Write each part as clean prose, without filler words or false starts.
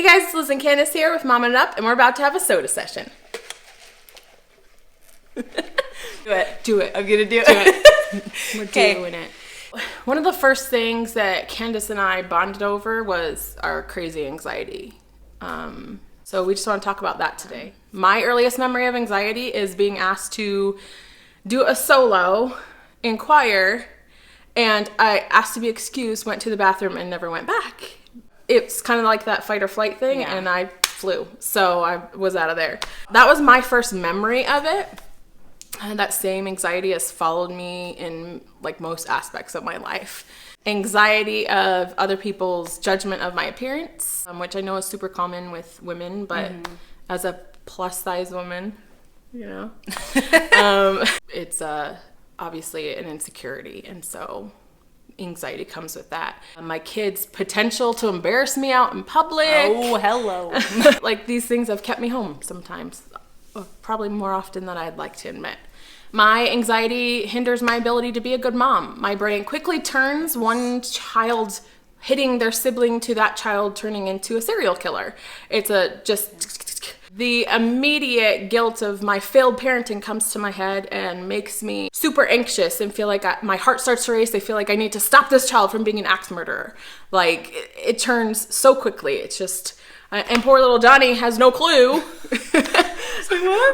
guys, it's Liz and Candace here with Mommin Up, and we're about to have a soda session. Do it. Do it. I'm gonna do it. We're doing it. One of the first things that Candace and I bonded over was our crazy anxiety. So we just want to talk about that today. My earliest memory of anxiety is being asked to do a solo in choir, and I asked to be excused, went to the bathroom, and never went back. It's kind of like that fight or flight thing, and I flew. So I was out of there. That was my first memory of it. And that same anxiety has followed me in like most aspects of my life. Anxiety of other people's judgment of my appearance, which I know is super common with women, but as a plus size woman, you know, it's obviously an insecurity. And so anxiety comes with that. My kids' potential to embarrass me out in public. Oh, hello. Like these things have kept me home sometimes, probably more often than I'd like to admit. My anxiety hinders my ability to be a good mom. My brain quickly turns one child hitting their sibling to that child turning into a serial killer. It's the immediate guilt of my failed parenting comes to my head and makes me super anxious and feel like my heart starts to race. I feel like I need to stop this child from being an axe murderer. Like it turns so quickly. It's just, and poor little Johnny has no clue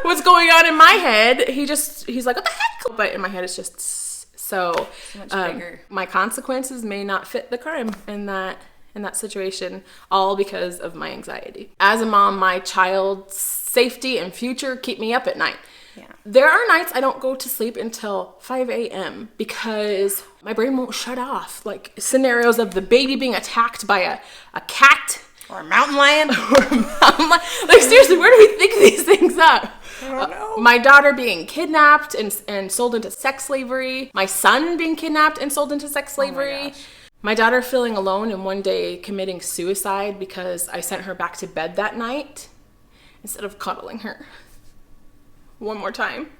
what's going on in my head. He's like, what the heck? But in my head, it's just so much bigger. My consequences may not fit the crime in that situation, all because of my anxiety. As a mom, my child's safety and future keep me up at night. Yeah. There are nights I don't go to sleep until 5 a.m. because my brain won't shut off. Like scenarios of the baby being attacked by a cat. Or a mountain lion. Like seriously, where do we think these things up? I don't know. My daughter being kidnapped and sold into sex slavery. My son being kidnapped and sold into sex slavery. My daughter feeling alone and one day committing suicide because I sent her back to bed that night instead of cuddling her one more time.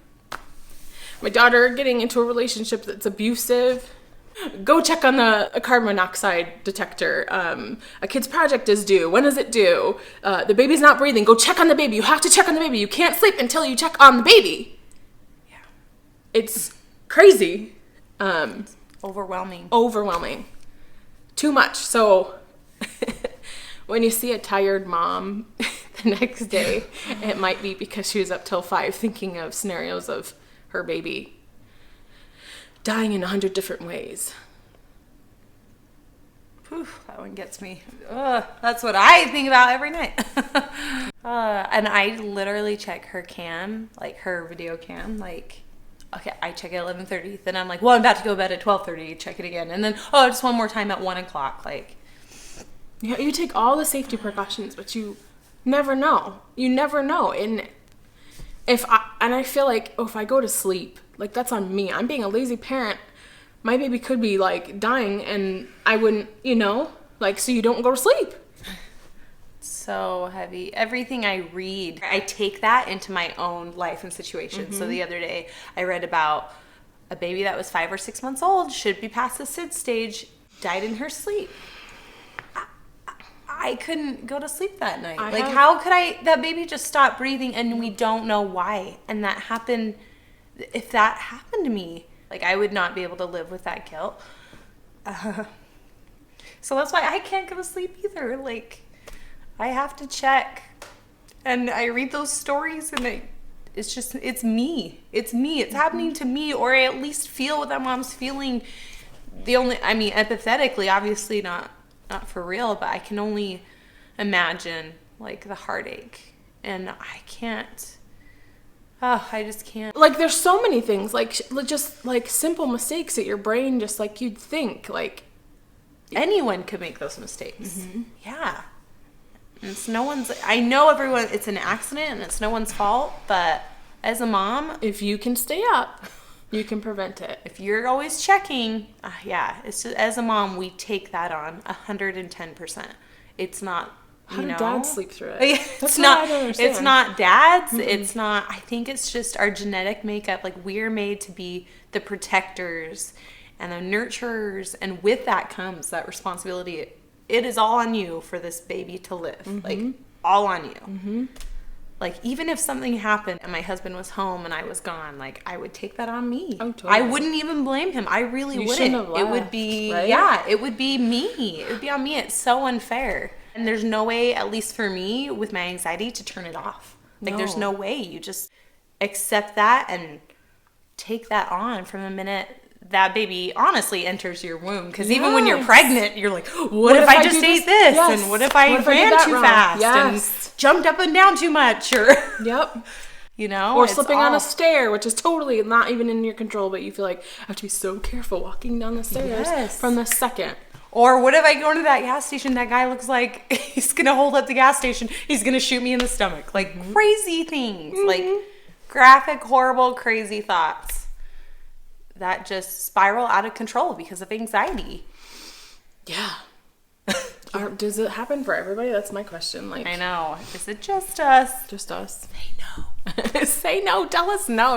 My daughter getting into a relationship that's abusive. Go check on a carbon monoxide detector. A kid's project is due. When is it due? The baby's not breathing. Go check on the baby. You have to check on the baby. You can't sleep until you check on the baby. Yeah. It's crazy. It's overwhelming. Too much. So when you see a tired mom the next day, it might be because she was up till 5 thinking of scenarios of her baby dying in 100 different ways. Whew, that one gets me. That's what I think about every night. And I literally check her cam, like her video cam, like, okay, I check it at 11:30. Then I'm like, well, I'm about to go to bed at 12:30. Check it again. And then, just one more time at 1 o'clock. Like, yeah, you take all the safety precautions, but you never know. You never know. And I feel like, if I go to sleep, like that's on me. I'm being a lazy parent. My baby could be like dying and I wouldn't, so you don't go to sleep. So heavy. Everything I read, I take that into my own life and situation. So the other day I read about a baby that was 5 or 6 months old, should be past the SID stage, died in her sleep. I couldn't go to sleep that night. How could that baby just stopped breathing and we don't know why? And that happened. If that happened to me, like I would not be able to live with that guilt. So that's why I can't go to sleep either. Like I have to check, and I read those stories, and it's me. It's happening to me, or I at least feel what that mom's feeling. Empathetically, obviously not for real, but I can only imagine like the heartache, and I can't. I just can't. Like there's so many things, like just like simple mistakes that your brain just like you'd think like anyone could make those mistakes. Yeah. It's I know everyone, it's an accident and it's no one's fault, but as a mom, if you can stay up, you can prevent it. If you're always checking, it's just, as a mom, we take that on 110%. It's not, How do dads sleep through it? It's not dads. It's not, I think it's just our genetic makeup. Like we're made to be the protectors and the nurturers. And with that comes that responsibility it is all on you for this baby to live. Like, all on you. Like, even if something happened and my husband was home and I was gone, like, I would take that on me. Oh, totally. I wouldn't even blame him. I really You wouldn't. shouldn't have It would left, be, right? yeah, it would be me. It would be on me. It's so unfair. And there's no way, at least for me, with my anxiety, to turn it off. Like, there's no way. You just accept that and take that on from the minute that baby honestly enters your womb. Because even when you're pregnant, you're like, what if I just ate this? Yes. And what if I ran too fast? Yes. And jumped up and down too much? Or, Yep. you know? Or it's slipping on all- a stair, which is totally not even in your control, but you feel like I have to be so careful walking down the stairs Yes. from the second. Or what if I go into that gas station, that guy looks like he's going to hold up the gas station, he's going to shoot me in the stomach. Like, crazy things. Like, graphic, horrible, crazy thoughts that just spiral out of control because of anxiety. Yeah. Does it happen for everybody? That's my question. Like, I know. Is it just us? just us. Say no. Say no. Tell us no.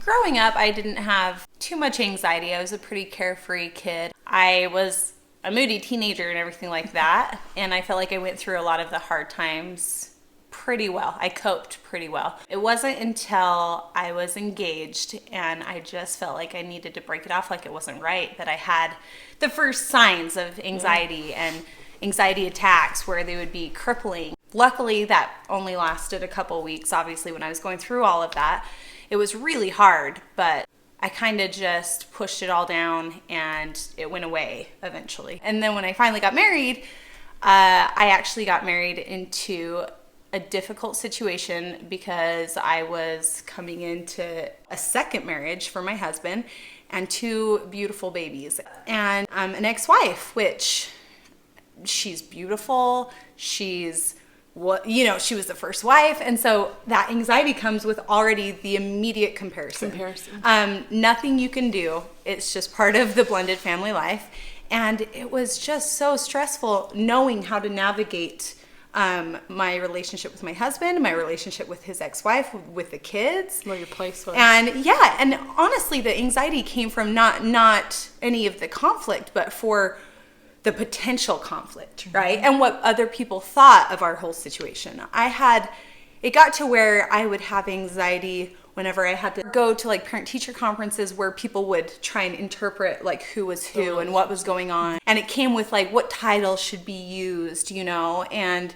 Growing up, I didn't have too much anxiety. I was a pretty carefree kid. I was a moody teenager and everything like that. And I felt like I went through a lot of the hard times pretty well. I coped pretty well. It wasn't until I was engaged and I just felt like I needed to break it off, like it wasn't right, that I had the first signs of anxiety and anxiety attacks where they would be crippling. Luckily, that only lasted a couple weeks. Obviously, when I was going through all of that, it was really hard, but I kind of just pushed it all down and it went away eventually. And then when I finally got married, I actually got married into a difficult situation because I was coming into a second marriage for my husband and 2 beautiful babies and an ex-wife, which she's beautiful. She's she was the first wife. And so that anxiety comes with already the immediate comparison. Nothing you can do. It's just part of the blended family life. And it was just so stressful knowing how to navigate my relationship with my husband, my relationship with his ex-wife, with the kids. Where your place was. And yeah, and honestly, the anxiety came from not any of the conflict, but for the potential conflict, right? And what other people thought of our whole situation. It got to where I would have anxiety whenever I had to go to like parent-teacher conferences where people would try and interpret like who was who and what was going on. And it came with like what title should be used, and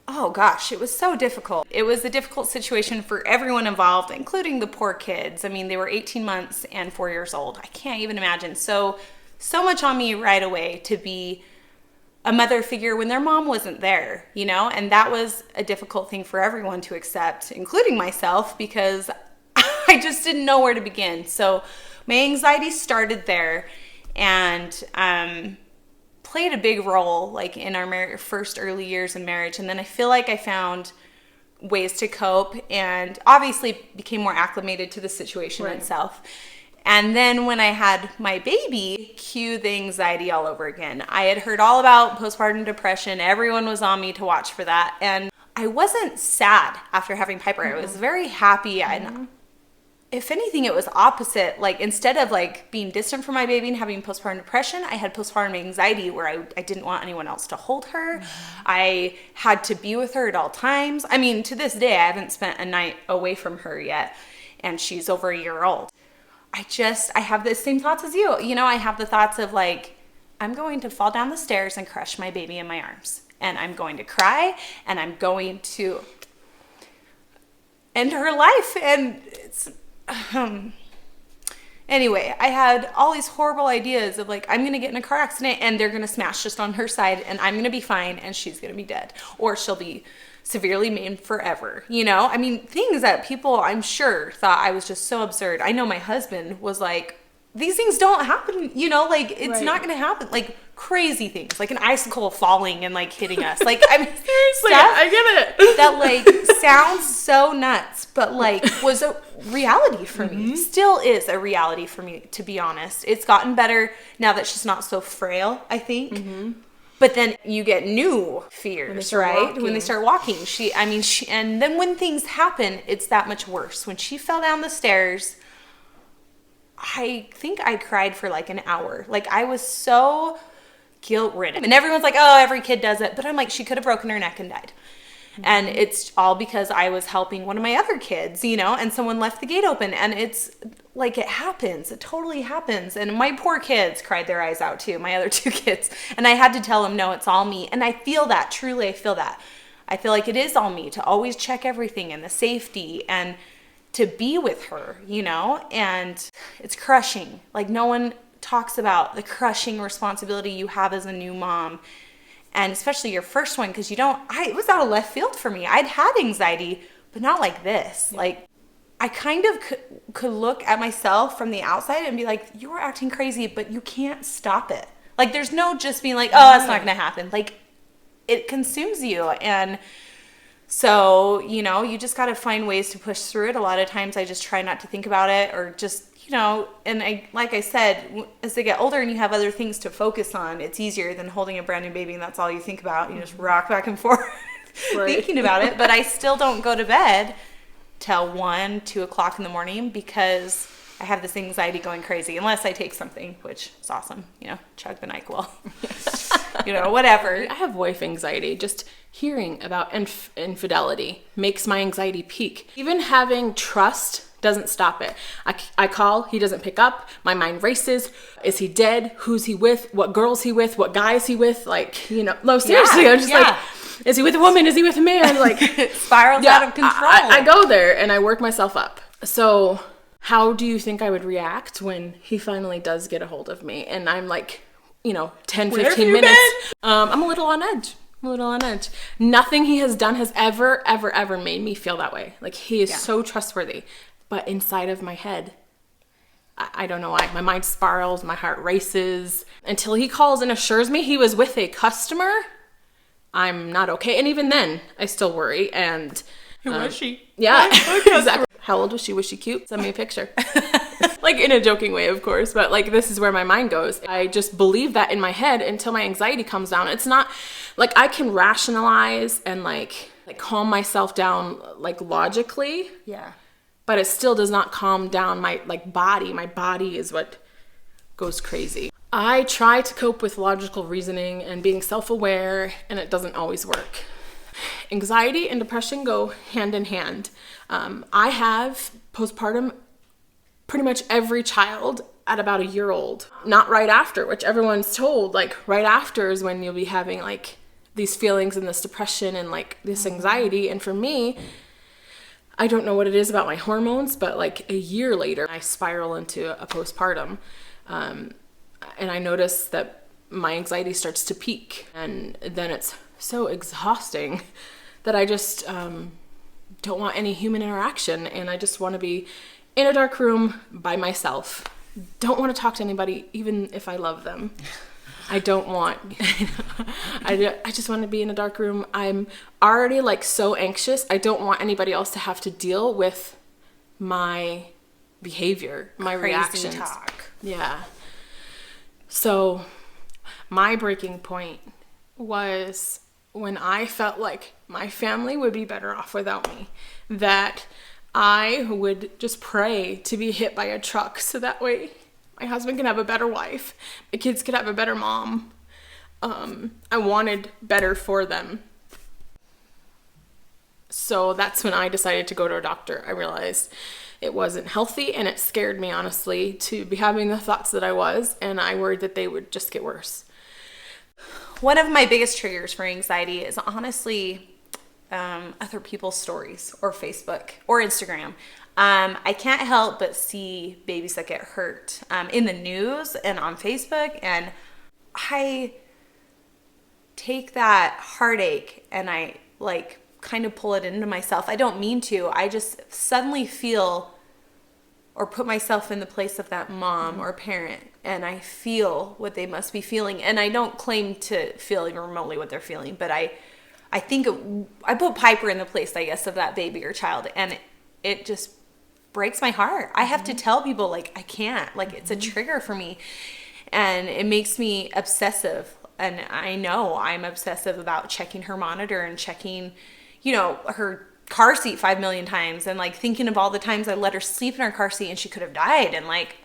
oh gosh, it was so difficult. It was a difficult situation for everyone involved, including the poor kids. I mean, they were 18 months and 4 years old. I can't even imagine. So much on me right away to be a mother figure when their mom wasn't there, and that was a difficult thing for everyone to accept, including myself, because I just didn't know where to begin. So my anxiety started there and played a big role like in our first early years in marriage. And then I feel like I found ways to cope and obviously became more acclimated to the situation itself. And then when I had my baby, cue the anxiety all over again. I had heard all about postpartum depression. Everyone was on me to watch for that. And I wasn't sad after having Piper. I was very happy. And if anything, it was opposite. Like instead of like being distant from my baby and having postpartum depression, I had postpartum anxiety where I didn't want anyone else to hold her. I had to be with her at all times. I mean, to this day, I haven't spent a night away from her yet. And she's over a year old. I have the same thoughts as you. I have the thoughts of like, I'm going to fall down the stairs and crush my baby in my arms. And I'm going to cry and I'm going to end her life. And it's, anyway, I had all these horrible ideas of like, I'm going to get in a car accident and they're going to smash just on her side and I'm going to be fine and she's going to be dead. Or she'll be severely maimed forever, I mean, things that people, I'm sure, thought I was just so absurd. I know my husband was like, these things don't happen, like, it's not going to happen. Like, crazy things, like an icicle falling and, like, hitting us. Like, I mean, seriously, I get it. That, like, sounds so nuts, but, like, was a reality for me. Still is a reality for me, to be honest. It's gotten better now that she's not so frail, I think. But then you get new fears, right? When they start walking. And then when things happen, it's that much worse. When she fell down the stairs, I think I cried for like an hour. Like I was so guilt-ridden. And everyone's like, oh, every kid does it. But I'm like, she could have broken her neck and died. And it's all because I was helping one of my other kids, you know, and someone left the gate open. And it's like, it happens. It totally happens. And my poor kids cried their eyes out too, my other 2 kids. And I had to tell them, no, it's all me. And I feel that. Truly, I feel that. I feel like it is all me to always check everything and the safety and to be with her, you know. And it's crushing. Like, no one talks about the crushing responsibility you have as a new mom. And especially your first one, because it was out of left field for me. I'd had anxiety, but not like this. Like, I kind of could look at myself from the outside and be like, you're acting crazy, but you can't stop it. Like, there's no just being like, oh, that's not going to happen. Like, it consumes you. And so, you know, you just got to find ways to push through it. A lot of times I just try not to think about it, or just, you know, and like I said, as they get older and you have other things to focus on, it's easier than holding a brand new baby and that's all you think about. You just rock back and forth thinking about it. But I still don't go to bed till 1, 2 o'clock in the morning because I have this anxiety going crazy, unless I take something, which is awesome. You know, chug the NyQuil, you know, whatever. I have wife anxiety. Just hearing about infidelity makes my anxiety peak. Even having trust doesn't stop it. I call, he doesn't pick up. My mind races. Is he dead? Who's he with? What girl's he with? What guy is he with? Like, you know, no, seriously, I'm just like, is he with a woman? Is he with a man? Like, spirals out of control. I go there and I work myself up. So how do you think I would react when he finally does get a hold of me? And I'm like, you know, 10, 15 minutes. I'm a little on edge. Nothing he has done has ever made me feel that way. Like, he is so trustworthy. But inside of my head, I don't know why. My mind spirals, my heart races. Until he calls and assures me he was with a customer, I'm not okay. And even then, I still worry. And who was she? Yeah, exactly. How old was she? Was she cute? Send me a picture. Like, in a joking way, of course. But like, this is where my mind goes. I just believe that in my head until my anxiety comes down. It's not like I can rationalize and like calm myself down like logically. Yeah. But it still does not calm down my body. My body is what goes crazy. I try to cope with logical reasoning and being self-aware, and it doesn't always work. Anxiety and depression go hand in hand. I have postpartum pretty much every child at about a year old. Not right after, which everyone's told. Like, right after is when you'll be having like these feelings and this depression and like this anxiety. And for me, I don't know what it is about my hormones, but like a year later, I spiral into a postpartum. And I notice that my anxiety starts to peak. And then it's so exhausting that I just don't want any human interaction. And I just want to be in a dark room by myself. Don't want to talk to anybody, even if I love them. I don't want, I just want to be in a dark room. I'm already like so anxious. I don't want anybody else to have to deal with my behavior, my reactions. Talk. Yeah. So my breaking point was when I felt like my family would be better off without me, that I would just pray to be hit by a truck so that way my husband can have a better wife. The kids could have a better mom. I wanted better for them. So that's when I decided to go to a doctor. I realized it wasn't healthy, and it scared me, honestly, to be having the thoughts that I was, and I worried that they would just get worse. One of my biggest triggers for anxiety is honestly other people's stories or Facebook or Instagram. I can't help but see babies that get hurt in the news and on Facebook, and I take that heartache and I like kind of pull it into myself. I don't mean to. I just suddenly feel or put myself in the place of that mom or parent, and I feel what they must be feeling. And I don't claim to feel even remotely what they're feeling, but I think I put Piper in the place, I guess, of that baby or child, and it just breaks my heart. I have to tell people, like, I can't. Like, it's a trigger for me, and it makes me obsessive. And I know I'm obsessive about checking her monitor and checking, you know, her car seat 5 million times, and like thinking of all the times I let her sleep in her car seat and she could have died, and like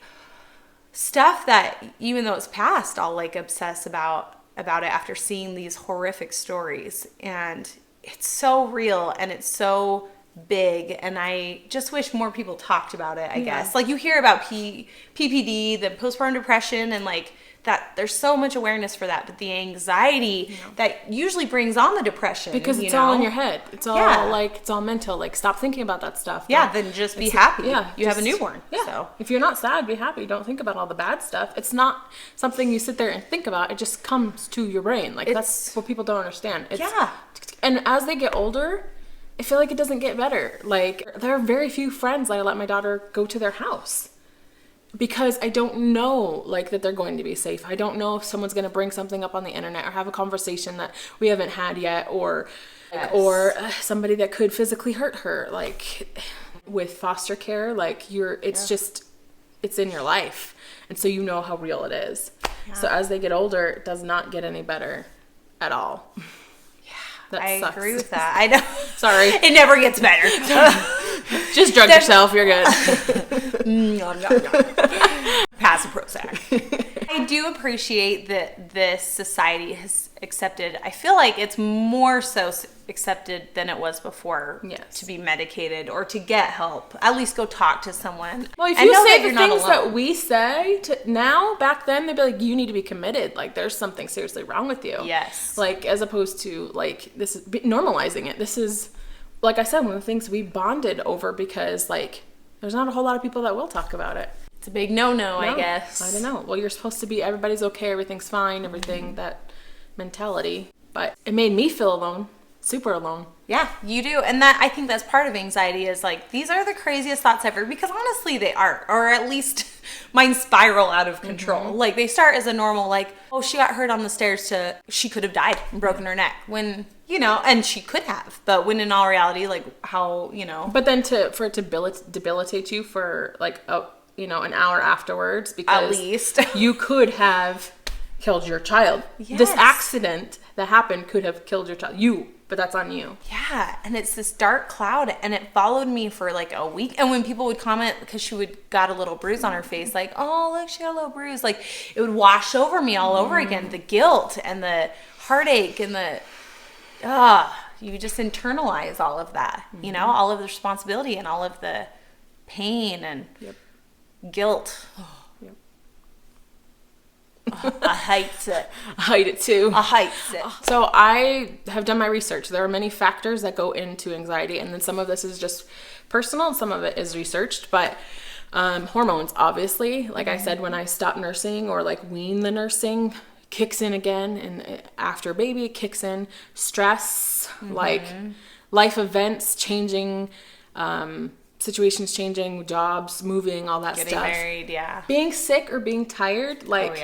stuff that even though it's past, I'll like obsess about about it after seeing these horrific stories. And it's so real and it's so big. And I just wish more people talked about it, I guess. Like you hear about PPD, the postpartum depression, and like that there's so much awareness for that. But the anxiety that usually brings on the depression. Because it's all in your head. It's all like, it's all mental. Like stop thinking about that stuff. Yeah, then just be happy. Yeah. You have a newborn. Yeah. So if you're not sad, be happy. Don't think about all the bad stuff. It's not something you sit there and think about. It just comes to your brain. Like that's what people don't understand. And as they get older, I feel like it doesn't get better. Like there are very few friends that I let my daughter go to their house. Because I don't know, like, that they're going to be safe. I don't know if someone's going to bring something up on the internet or have a conversation that we haven't had yet, or somebody that could physically hurt her. Like, with foster care, like, it's in your life. And so you know how real it is. Yeah. So as they get older, it does not get any better at all. I agree with that. I know. Sorry. It never gets better. Just drug yourself. You're good. Pass the Prozac. I do appreciate that this society has accepted. I feel like it's more so accepted than it was before to be medicated or to get help. At least go talk to someone. Well, if you say the things that we say now, back then, they'd be like, you need to be committed. Like, there's something seriously wrong with you. Yes. Like, as opposed to, like, this is normalizing it. This is, like I said, one of the things we bonded over because, like, there's not a whole lot of people that will talk about it. It's a big no, I guess. I don't know. Well, you're supposed to be, everybody's okay, everything's fine, everything, that mentality. But it made me feel alone. Super alone. Yeah, you do. And that, I think that's part of anxiety is like, these are the craziest thoughts ever, because honestly they are, or at least mine spiral out of control. Like they start as a normal, like, oh, she got hurt on the stairs, to she could have died and broken her neck, when, and she could have, but when in all reality, like how, But then for it to debilitate you for like, an hour afterwards, because at least you could have killed your child. Yes. This accident that happened could have killed your child. But that's on you. Yeah, and it's this dark cloud, and it followed me for like a week. And when people would comment, because she got a little bruise on her face, like, oh, look, she got a little bruise, like it would wash over me all over again. The guilt and the heartache and you just internalize all of that, all of the responsibility and all of the pain and guilt. I hate it. I hate it too. I hate it. So I have done my research. There are many factors that go into anxiety, and then some of this is just personal and some of it is researched. But hormones, obviously, like I said, when I stop nursing or like wean the nursing, kicks in again, and after a baby it kicks in. Stress, like life events changing, situations changing, jobs moving, all that Getting stuff. Married, yeah. Being sick or being tired, like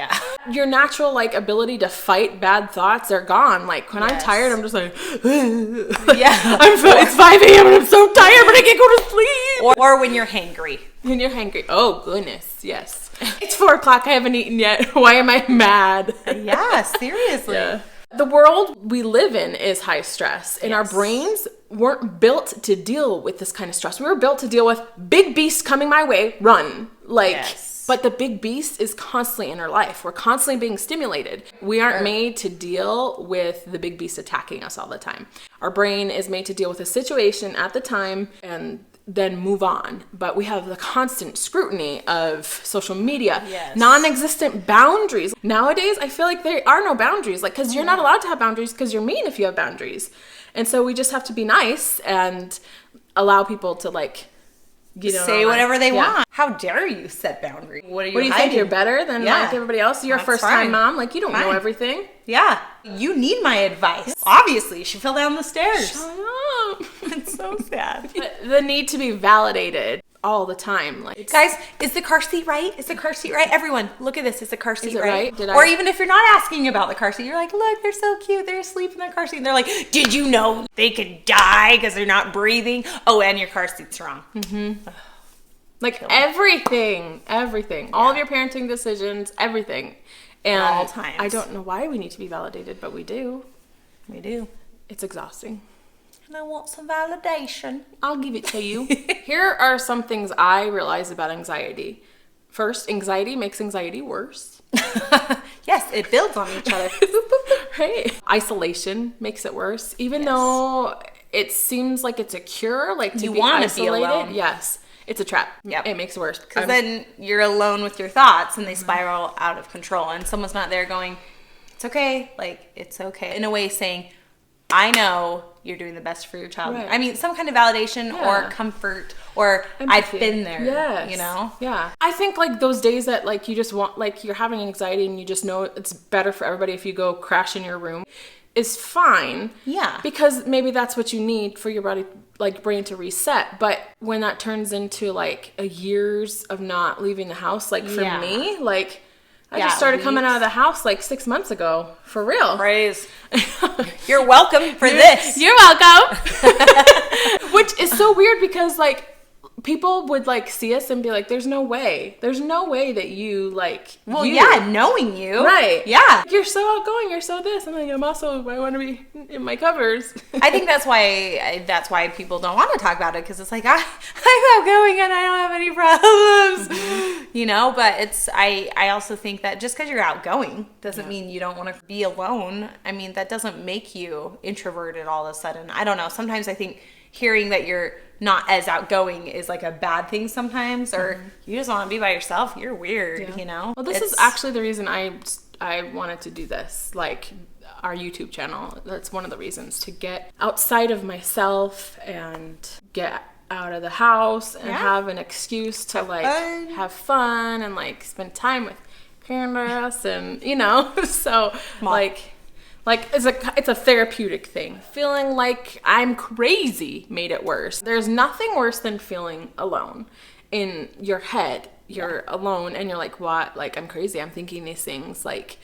your natural like ability to fight bad thoughts are gone. Like when I'm tired, I'm just like, it's 5 a.m. and I'm so tired, but I can't go to sleep. Or when you're hangry. When you're hangry. Oh goodness, yes. It's 4 o'clock. I haven't eaten yet. Why am I mad? Yeah, seriously. Yeah. The world we live in is high stress, and our brains weren't built to deal with this kind of stress. We were built to deal with big beast coming my way, run. But the big beast is constantly in our life. We're constantly being stimulated. We aren't made to deal with the big beast attacking us all the time. Our brain is made to deal with a situation at the time and then move on. But we have the constant scrutiny of social media, non-existent boundaries. Nowadays, I feel like there are no boundaries, like, because you're not allowed to have boundaries because you're mean if you have boundaries. And so we just have to be nice and allow people to, like, say whatever they want. How dare you set boundaries? What do you think? You're better than like everybody else? You're a first-time mom. Like, you don't know everything. Yeah. You need my advice. Obviously, she fell down the stairs. Shut up. It's so sad. But the need to be validated all the time. Like, guys, is the car seat right? Is the car seat right? Everyone, look at this. Is the car seat right? Or even if you're not asking about the car seat, you're like, look, they're so cute. They're asleep in their car seat. And they're like, did you know they could die because they're not breathing? Oh, and your car seat's wrong. Like everything, all of your parenting decisions, everything. And at all times. I don't know why we need to be validated, but we do. We do. It's exhausting. And I want some validation. I'll give it to you. Here are some things I realize about anxiety. First, anxiety makes anxiety worse. Yes, it builds on each other. Right. Isolation makes it worse. Even though it seems like it's a cure, like to You be wanna be isolated. alone. Yes. It's a trap. Yep. It makes it worse. Because then you're alone with your thoughts and they spiral out of control. And someone's not there going, it's okay. Like, it's okay. In a way saying, I know you're doing the best for your child. Right. I mean, some kind of validation or comfort or Empathy. I've been there, Yes. you know? Yeah. I think like those days that like you just want, like you're having anxiety and you just know it's better for everybody if you go crash in your room is fine. Yeah. Because maybe that's what you need for your body, like brain to reset. But when that turns into like a years of not leaving the house, like for me, like I just started coming out of the house like 6 months ago, for real. Praise. You're welcome for this. You're welcome. Which is so weird because like people would like see us and be like, there's no way that you like, knowing you. Right. Yeah. You're so outgoing. You're so this. And like, I want to be in my covers. I think that's why people don't want to talk about it. Cause it's like, I'm outgoing and I don't have any problems, you know, but I also think that just cause you're outgoing doesn't mean you don't want to be alone. I mean, that doesn't make you introverted all of a sudden. I don't know. Sometimes I think hearing that you're not as outgoing is like a bad thing sometimes, or you just want to be by yourself. You're weird, you know? Well, this is actually the reason I wanted to do this, like our YouTube channel. That's one of the reasons, to get outside of myself and get out of the house and have an excuse to like have fun and like spend time with Candace and, you know, so like it's a therapeutic thing. Feeling like I'm crazy made it worse. There's nothing worse than feeling alone in your head. You're alone and you're like, what? Like, I'm crazy. I'm thinking these things. Like,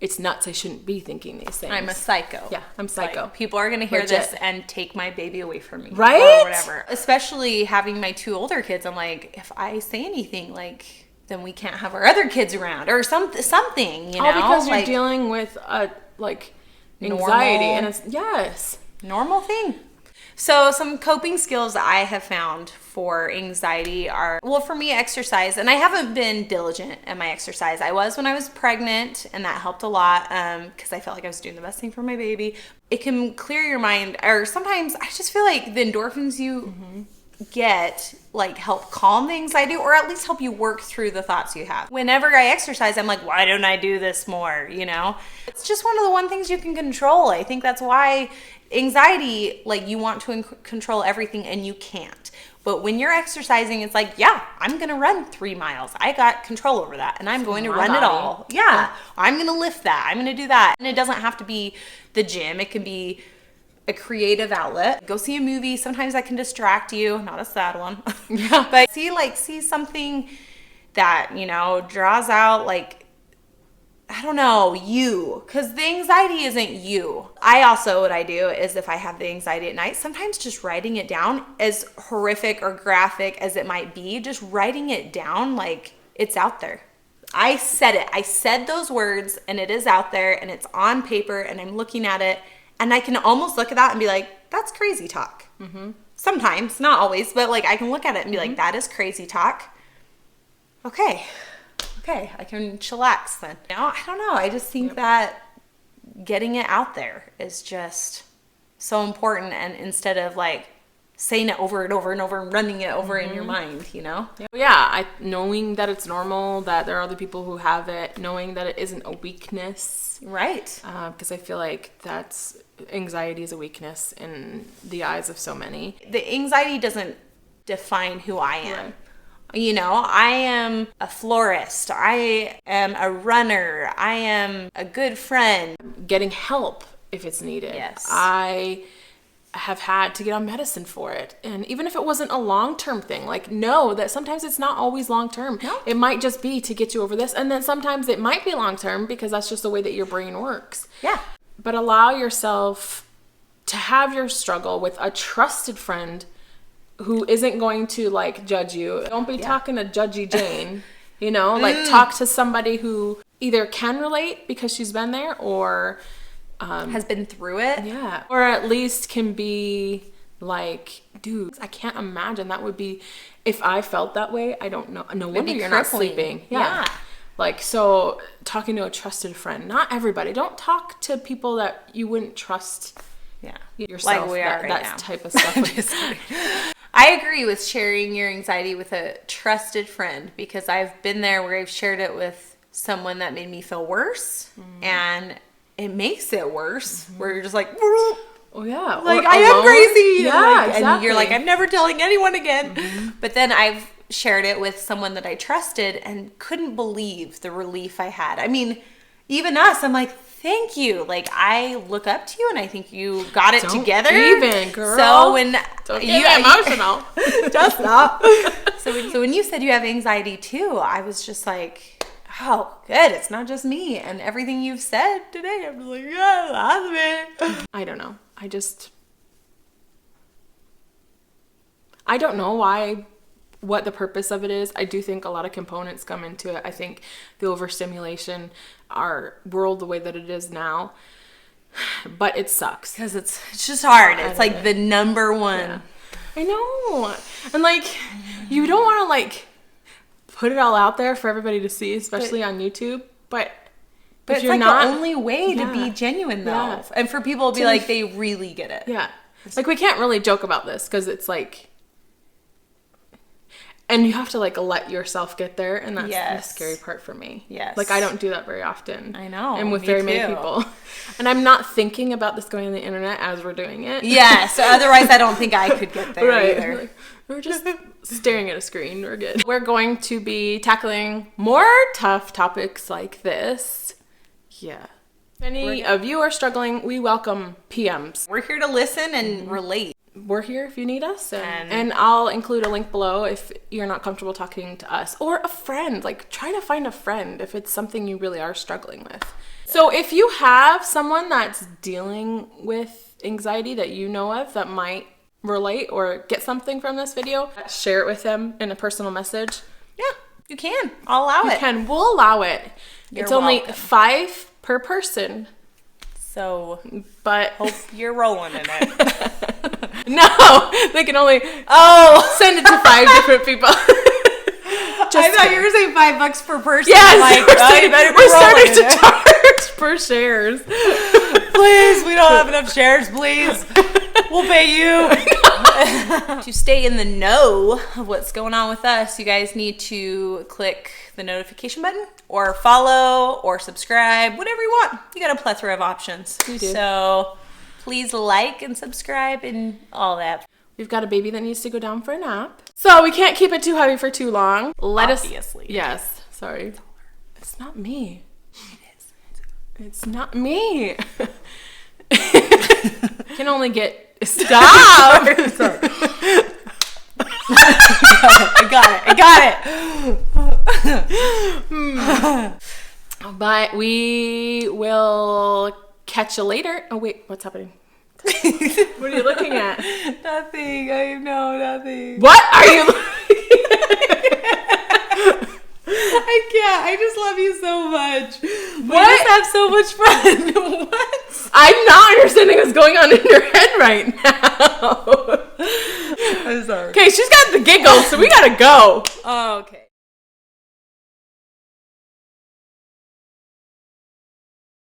it's nuts. I shouldn't be thinking these things. I'm a psycho. Yeah, I'm psycho. Like, people are going to hear this and take my baby away from me. Right? Or whatever. Especially having my 2 older kids. I'm like, if I say anything, like, then we can't have our other kids around or something, you know? All because you're like, dealing with anxiety, and it's normal thing. So some coping skills that I have found for anxiety are, well, for me, exercise. And I haven't been diligent at my exercise. I was when I was pregnant, and that helped a lot because I felt like I was doing the best thing for my baby. It can clear your mind, or sometimes I just feel like the endorphins you get like help calm the anxiety, or at least help you work through the thoughts you have. Whenever I exercise, I'm like, why don't I do this more? You know, it's just one of the things you can control. I think that's why anxiety, like, you want to control everything and you can't. But when you're exercising, it's like, yeah, I'm going to run 3 miles. I got control over that, and I'm going to run it all. Yeah, I'm going to lift that. I'm going to do that. And it doesn't have to be the gym. It can be a creative outlet. Go see a movie. Sometimes that can distract you. Not a sad one. Yeah. But see something that, you know, draws out, like, I don't know, you. Because the anxiety isn't you. What I do is, if I have the anxiety at night, sometimes just writing it down, as horrific or graphic as it might be, just writing it down, like, it's out there. I said it. I said those words, and it is out there, and it's on paper, and I'm looking at it. And I can almost look at that and be like, that's crazy talk. Sometimes, not always, but like I can look at it and be like, that is crazy talk. Okay, I can chillax then. You know, I don't know. I just think that getting it out there is just so important. And instead of like saying it over and over and over and running it over in your mind, you know? Yeah, knowing that it's normal, that there are other people who have it, knowing that it isn't a weakness. Right. Because I feel like anxiety is a weakness in the eyes of so many. The anxiety doesn't define who I am. Right. You know, I am a florist. I am a runner. I am a good friend. Getting help if it's needed. Yes. I have had to get on medicine for it. And even if it wasn't a long-term thing, like, know that sometimes it's not always long-term. No. It might just be to get you over this. And then sometimes it might be long-term because that's just the way that your brain works. Yeah. But allow yourself to have your struggle with a trusted friend who isn't going to like judge you. Don't be talking to judgy Jane, you know, like talk to somebody who either can relate because she's been there, or has been through it. Yeah. Or at least can be like, dude, I can't imagine that would be, if I felt that way, I don't know. No wonder you're not sleeping. Yeah. Like, so talking to a trusted friend, not everybody. Don't talk to people that you wouldn't trust yourself. Like we are right that now. type of stuff. I agree with sharing your anxiety with a trusted friend, because I've been there where I've shared it with someone that made me feel worse, and it makes it worse, where you're just like, Oh yeah, like I am crazy. Yeah, exactly. And you're like, I'm never telling anyone again. But then I've shared it with someone that I trusted and couldn't believe the relief I had. I mean, even us, I'm like, thank you. Like, I look up to you, and I think you got it together. Even, girl. So when don't get emotional, just stop. So when you said you have anxiety too, I was just like, oh, good. It's not just me. And everything you've said today, I'm just like, yeah, that's me. I don't know. I don't know what the purpose of it is. I do think a lot of components come into it. I think the overstimulation, our world the way that it is now, but it sucks. Because it's just hard. It's like the number one. Yeah. I know. And like, you don't want to like put it all out there for everybody to see, especially on YouTube. But if it's you're like not, the only way to be genuine, though. Yeah. And for people to be like, they really get it. Yeah. Like, we can't really joke about this because it's like, and you have to like let yourself get there, and that's the scary part for me. Yes. Like, I don't do that very often. I know. And with very many people. And I'm not thinking about this going on the internet as we're doing it. Yeah, so otherwise I don't think I could get there either. Like, we're just staring at a screen. We're good. We're going to be tackling more tough topics like this. Yeah. If any of you are struggling, we welcome PMs. We're here to listen and relate. We're here if you need us, and I'll include a link below if you're not comfortable talking to us, or a friend. Like, try to find a friend if it's something you really are struggling with. So if you have someone that's dealing with anxiety that you know of that might relate or get something from this video, share it with them in a personal message. Yeah, you can. I'll allow it. We'll allow it. It's only $5 per person. So, but hope you're rolling in it. No, they can only send it to 5 different people. I thought you were saying $5 per person. Yes, like, we're starting to charge per shares. Please, we don't have enough shares. Please, we'll pay you. To stay in the know of what's going on with us, you guys need to click the notification button, or follow, or subscribe, whatever you want. You got a plethora of options. You do. So please like and subscribe and all that. We've got a baby that needs to go down for a nap, so we can't keep it too heavy for too long. Obviously. Yes. Sorry. It's not me. It is. It's not me. Can only get... Stop! I got it. But we will catch you later. Oh, wait. What's happening? What are you looking at? Nothing. I know nothing. What are you looking at? I can't. I just love you so much. What? We just have so much fun. What? I'm not understanding what's going on in your head right now. I'm sorry. Okay, she's got the giggles, so we gotta go. Oh, okay.